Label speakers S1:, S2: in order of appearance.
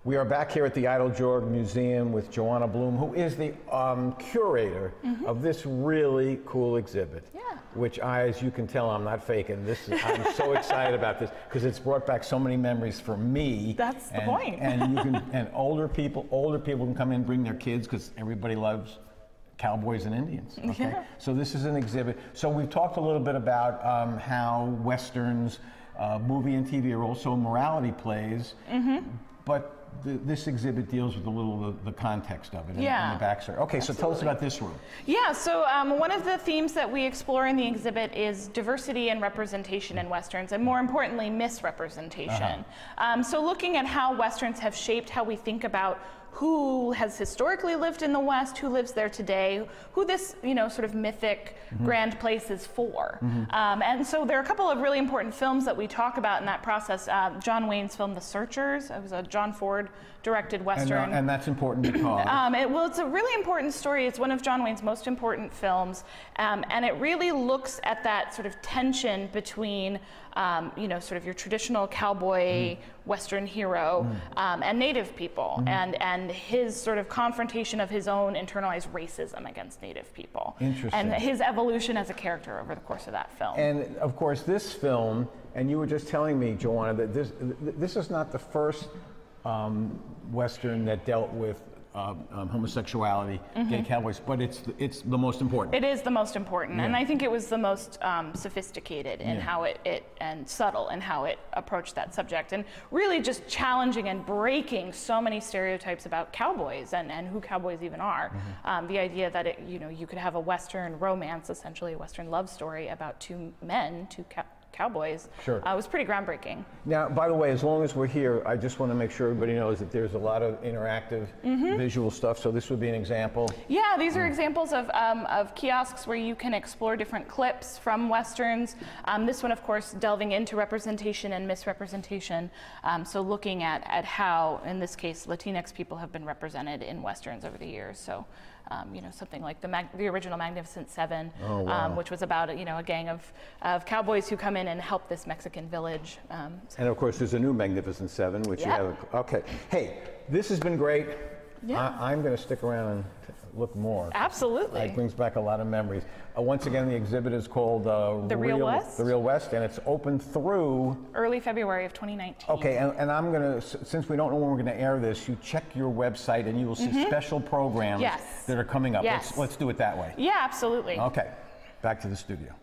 S1: We are back here at the Eiteljorg Museum with Joanna Bloom, who is the curator of this really cool exhibit.
S2: Yeah.
S1: Which as you can tell, I'm not faking. I'm so excited about this because it's brought back so many memories for me.
S2: That's the point.
S1: And you can, and older people can come in and bring their kids because everybody loves cowboys and Indians. Okay.
S2: Yeah.
S1: So this is an exhibit. So we've talked a little bit about how Westerns, movie and TV are also morality plays, but this exhibit deals with a little the context of it in the backstory. Okay, so tell us about this room.
S2: Yeah, so one of the themes that we explore in the exhibit is diversity and representation in Westerns, and more importantly, misrepresentation. So looking at how Westerns have shaped how we think about who has historically lived in the West, who lives there today, who this sort of mythic grand place is for. And so there are a couple of really important films that we talk about in that process. John Wayne's film The Searchers, it was a John Ford directed Western.
S1: And that's important because?
S2: Well, it's a really important story. It's one of John Wayne's most important films, and it really looks at that sort of tension between sort of your traditional cowboy Western hero and Native people, and his sort of confrontation of his own internalized racism against Native people.
S1: Interesting.
S2: And his evolution as a character over the course of that film.
S1: And of course, this film, and you were just telling me, Joanna, that this is not the first Western that dealt with homosexuality, gay cowboys, but it's the most important.
S2: It is the most important, and I think it was the most sophisticated in how it and subtle in how it approached that subject, and really just challenging and breaking so many stereotypes about cowboys and who cowboys even are. The idea that you could have a Western romance, essentially a Western love story about two cowboys, was pretty groundbreaking.
S1: Now, by the way, as long as we're here, I just want to make sure everybody knows that there's a lot of interactive visual stuff, so this would be an example.
S2: Yeah, these are examples of kiosks where you can explore different clips from Westerns. This one, of course, delving into representation and misrepresentation, so looking at how, in this case, Latinx people have been represented in Westerns over the years. So, something like the original Magnificent Seven, which was about a gang of cowboys who come in and help this Mexican village.
S1: And of course, there's a new Magnificent Seven, which you have. Okay, hey, this has been great.
S2: Yeah.
S1: I'm going to stick around and look more.
S2: Absolutely.
S1: It brings back a lot of memories. Once again, the exhibit is called
S2: The Real West.
S1: The Real West, and it's open through
S2: early February of 2019.
S1: Okay, and I'm going to, since we don't know when we're going to air this, you check your website and you will see special programs that are coming up.
S2: Yes.
S1: Let's do it that way.
S2: Yeah, absolutely.
S1: Okay, back to the studio.